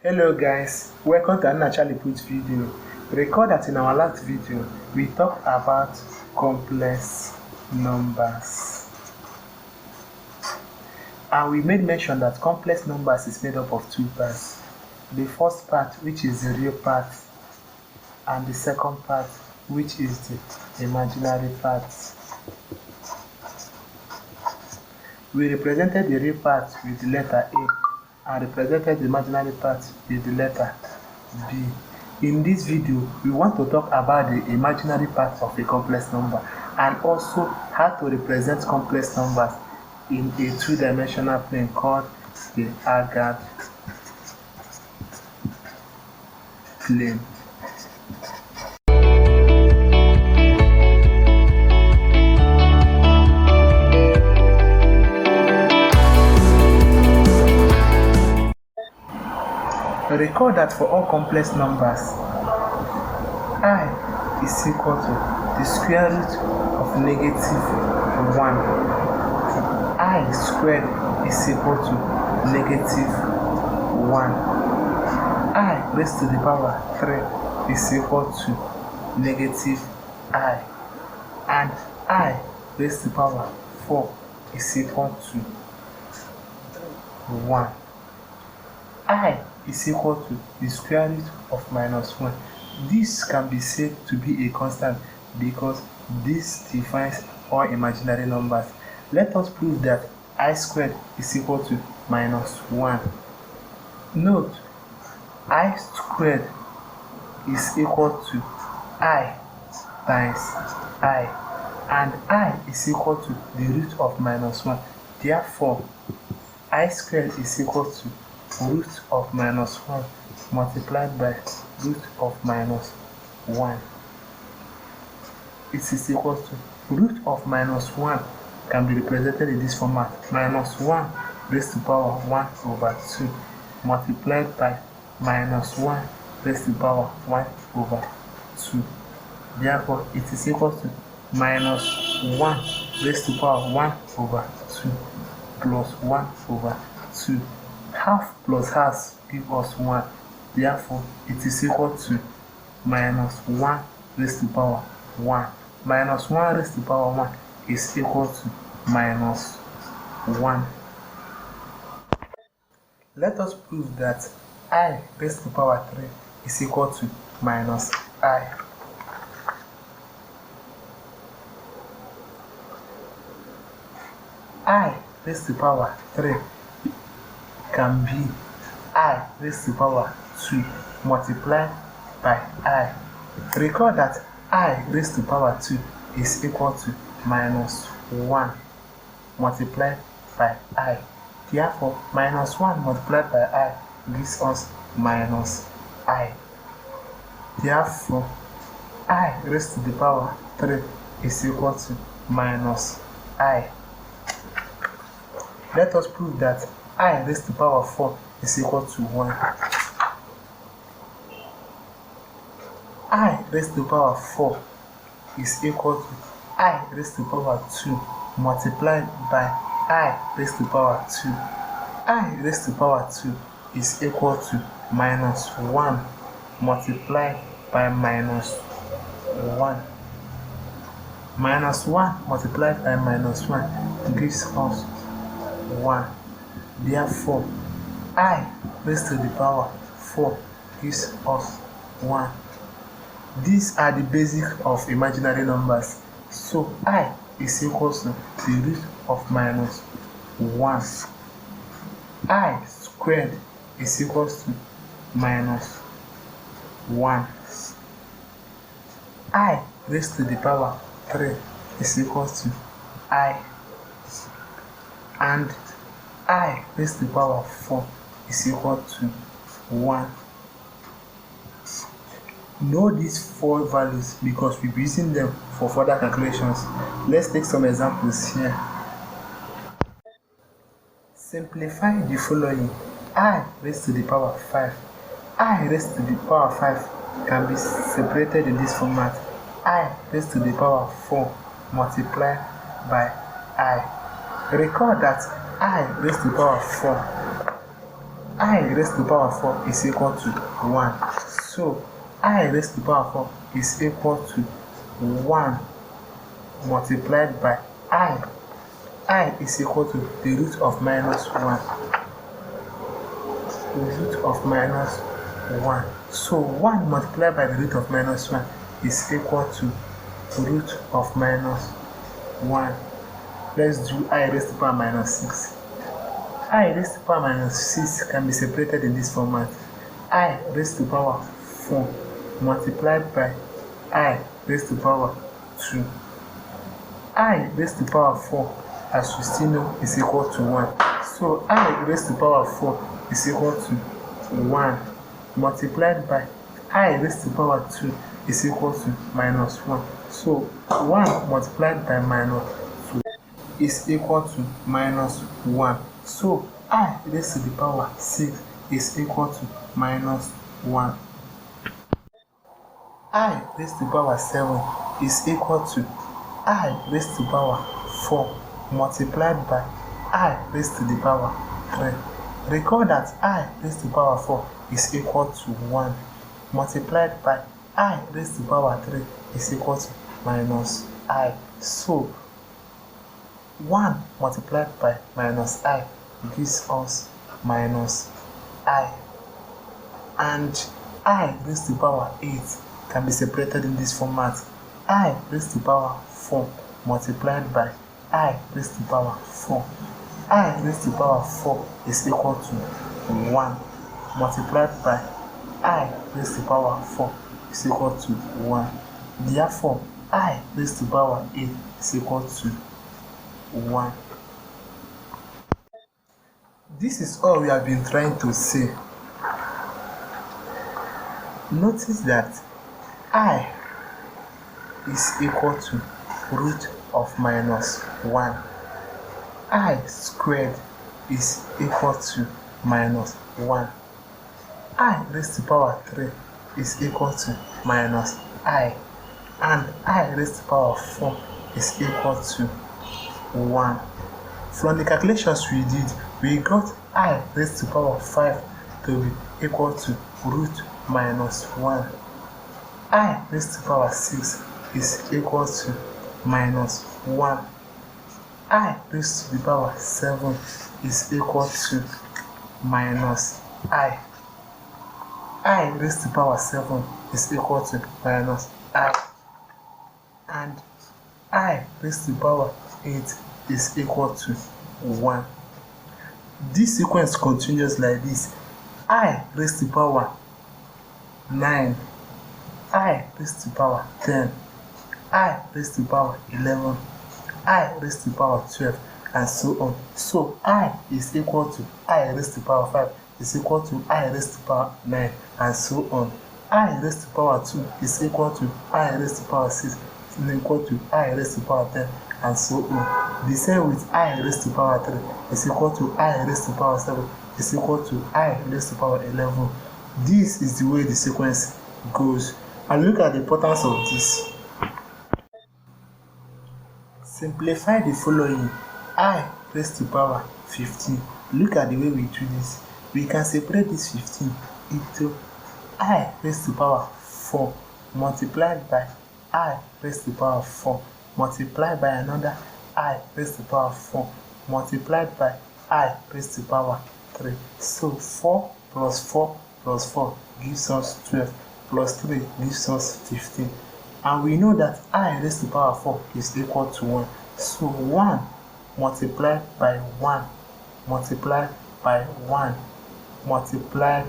Hello guys, welcome to another Charli Put video. Recall that in our last video, we talked about complex numbers. And we made mention that complex numbers is made up of two parts. The first part, which is the real part, and the second part, which is the imaginary part. We represented the real part with the letter A and represented the imaginary part with the letter B. In this video, we want to talk about the imaginary part of a complex number and also how to represent complex numbers in a two-dimensional plane called the Argand plane. Recall that for all complex numbers, I is equal to the square root of negative 1. I squared is equal to negative 1. I raised to the power 3 is equal to negative I. And I raised to the power 4 is equal to 1. I is equal to the square root of minus 1. This can be said to be a constant because this defines all imaginary numbers. Let us prove that I squared is equal to minus 1. Note, I squared is equal to I times I, and I is equal to the root of minus 1. Therefore, I squared is equal to root of minus 1 multiplied by root of minus 1. It is equal to root of minus 1 can be represented in this format: minus 1 raised to the power 1 over 2 multiplied by minus 1 raised to the power 1 over 2. Therefore, it is equal to minus 1 raised to the power 1 over 2 plus 1 over 2. Half plus half gives us 1. Therefore, it is equal to minus 1 raised to the power 1. Minus 1 raised to the power 1 is equal to minus 1. Let us prove that I raised to the power 3 is equal to minus I. I raised to the power 3 can be I raised to the power 2 multiplied by I. Recall that I raised to the power 2 is equal to minus 1 multiplied by I. Therefore, minus 1 multiplied by I gives us minus I. Therefore, I raised to the power 3 is equal to minus I. Let us prove that I raised to the power 4 is equal to 1. I raised to the power 4 is equal to I raised to the power 2 multiplied by I raised to the power 2. I raised to the power 2 is equal to minus 1 multiplied by minus 1. Minus 1 multiplied by minus 1 gives us 1. Therefore, I raised to the power 4 gives us 1. These are the basics of imaginary numbers. So, I is equal to the root of minus 1. I squared is equal to minus 1. I raised to the power 3 is equal to I. And I raised to the power 4 is equal to 1. Know these four values because we'll be using them for further calculations. Let's take some examples here. Simplify the following. I raised to the power 5. I raised to the power 5 can be separated in this format: I raised to the power 4 multiplied by I. Recall that I raised to the power 4 I raised to the power 4 is equal to 1. So I raised to the power 4 is equal to 1 multiplied by I. I is equal to the root of minus 1. The root of minus 1. So 1 multiplied by the root of minus 1 is equal to root of minus 1. Let's do I raised to the power minus 6. I raised to the power minus 6 can be separated in this format. I raised to the power 4 multiplied by I raised to the power 2. I raised to the power 4, as you still know, is equal to 1. So I raised to the power 4 is equal to 1 multiplied by I raised to the power 2 is equal to minus 1. So 1 multiplied by minus 2 is equal to minus 1. So I raised to the power 6 is equal to minus 1. I raised to the power 7 is equal to I raised to the power 4 multiplied by I raised to the power 3. Recall that I raised to the power 4 is equal to 1 multiplied by I raised to the power 3 is equal to minus I. So 1 multiplied by minus I gives us minus I. And I raised to the power 8 can be separated in this format. I raised to the power 4 multiplied by I raised to the power 4. I raised to the power 4 is equal to 1 multiplied by I raised to the power 4 is equal to 1. Therefore, I raised to the power 8 is equal to 1. This is all we have been trying to say. Notice that I is equal to root of minus 1. I squared is equal to minus 1. I raised to the power 3 is equal to minus I. And I raised to the power 4 is equal to 1. From the calculations we did, we got I raised to the power 5 to be equal to root minus 1. I raised to the power 6 is equal to minus 1. I raised to the power 7 is equal to minus I. I raised to the power 7 is equal to minus I. And I raised to the power 8 is equal to 1. This sequence continues like this. I raised to the power 9. I raised to the power 10. I raised to the power 11. I raised to the power 12, and so on. So I is equal to I raised to the power 5 is equal to I raised to the power 9, and so on. I raised to the power 2 is equal to I raised to the power 6 is equal to I raised to the power 10, and so on. The same with I raised to the power 3 is equal to I raised to the power 7 is equal to I raised to the power 11. This is the way the sequence goes. And look at the importance of this. Simplify the following. I raised to the power 15. Look at the way we do this. We can separate this 15 into I raised to the power 4 multiplied by I raised to the power 4 multiplied by another I raised to the power 4 multiplied by I raised to the power 3. So 4 plus 4 plus 4 gives us 12 plus 3 gives us 15. And we know that I raised to the power 4 is equal to 1. So 1 multiplied by 1 multiplied by 1 multiplied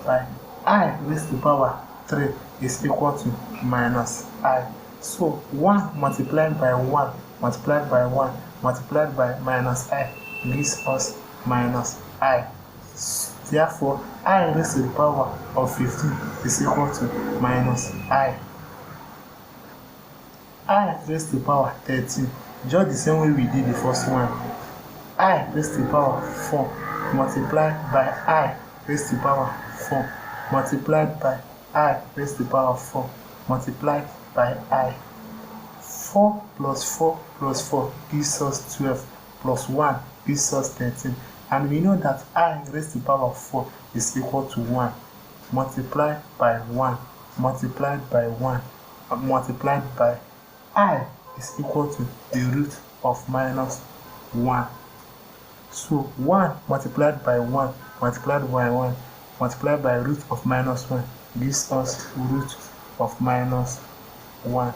by I raised to the power 3 is equal to minus I. So 1 multiplied by 1 multiplied by 1 multiplied by minus I gives us minus I. Therefore, I raised to the power of 15 is equal to minus I. I raised to the power 13, just the same way we did the first one. I raised to the power 4 multiplied by I raised to the power 4 multiplied by I raised to the power 4 multiplied by I. 4 plus 4 plus 4 gives us 12 plus 1 gives us 13, And we know that I raised to the power of 4 is equal to 1 multiplied by 1 multiplied by 1 multiplied by I is equal to the root of minus 1. So 1 multiplied by 1 multiplied by 1 multiplied by root of minus 1 gives us root of minus 1.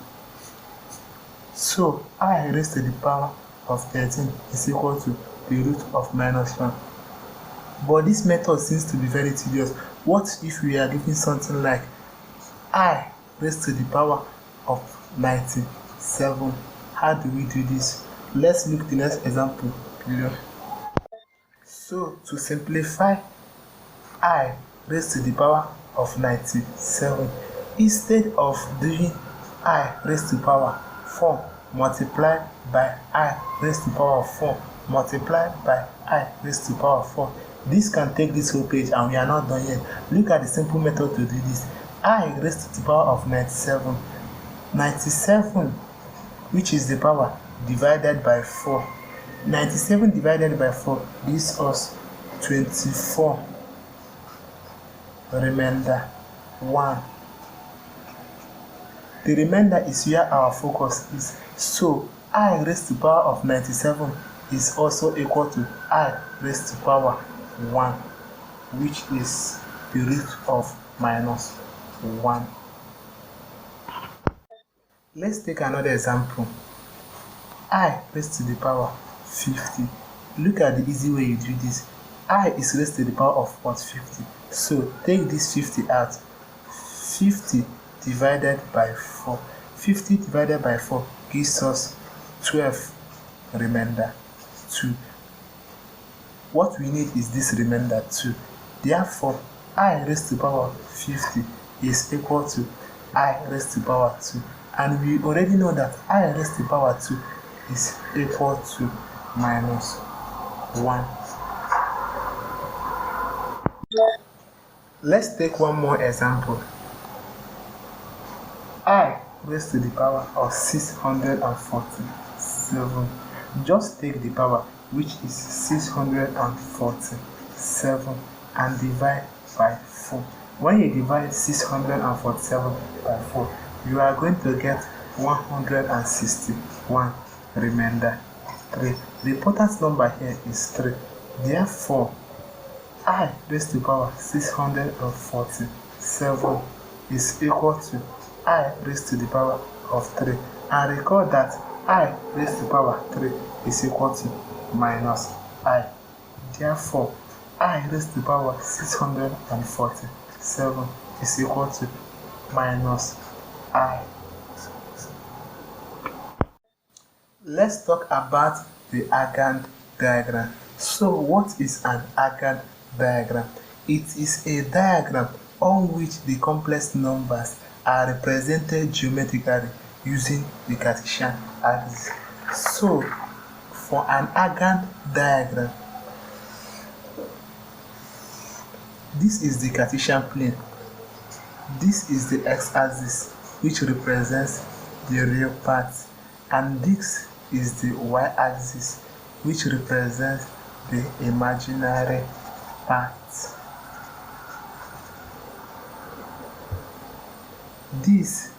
So I raised to the power of 13 is equal to the root of minus 1. But this method seems to be very tedious. What if we are given something like I raised to the power of 97? How do we do this? Let's look at the next example below. So to simplify I raised to the power of 97, instead of doing I raised to the power 4 multiplied by I raised to the power of 4 multiplied by I raised to the power of 4, this can take this whole page and we are not done yet. Look at the simple method to do this. I raised to the power of 97. 97, which is the power, divided by 4. 97 divided by 4 gives us 24. Remainder 1. The remainder is where our focus is. So I raised to the power of 97 is also equal to I raised to the power 1, which is the root of minus 1. Let's take another example. I raised to the power 50. Look at the easy way you do this. I is raised to the power of what? 50. So take this 50 out. 50 divided by 4. 50 divided by 4 gives us 12. Remainder 2. What we need is this remainder 2. Therefore, I raised to the power of 50 is equal to I raised to the power 2. And we already know that I raised to the power 2 is equal to minus 1. Let's take one more example. I raised to the power of 647. Just take the power, which is 647, and divide by 4. When you divide 647 by 4, you are going to get 161. Remainder 3. The important number here is 3. Therefore, I raised to the power 647 is equal to I raised to the power of 3. And recall that I raised to the power 3 is equal to minus I. Therefore, I raised to the power 647 is equal to minus I. Let's talk about the Argand diagram. So what is an Argand diagram? It is a diagram on which the complex numbers are represented geometrically using the Cartesian axis. So for an Argand diagram, this is the Cartesian plane. This is the x-axis, which represents the real part, and this is the y-axis, which represents the imaginary part. This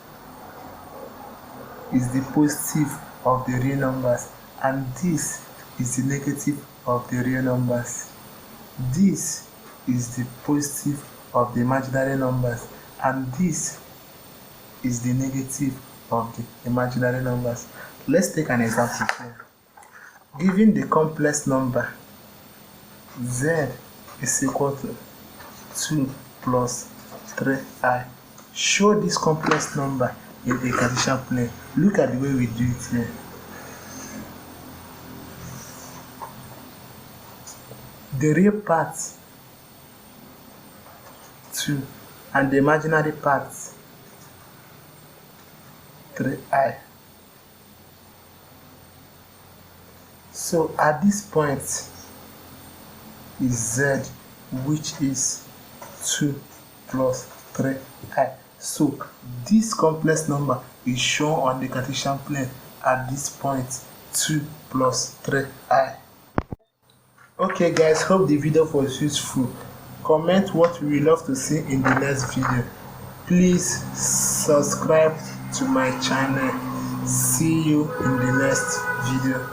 is the positive of the real numbers, and this is the negative of the real numbers. This is the positive of the imaginary numbers, and this is the negative of the imaginary numbers. Let's take an example here. Given the complex number z is equal to 2 plus 3i, show this complex number in a Cartesian plane. Look at the way we do it here. The real part 2 and the imaginary part 3i. So at this point is z, which is 2 plus 3i. So this complex number is shown on the Cartesian plane at this point 2 plus 3i. Okay guys, hope the video was useful. Comment what we love to see in the next video. Please subscribe to my channel. See you in the next video.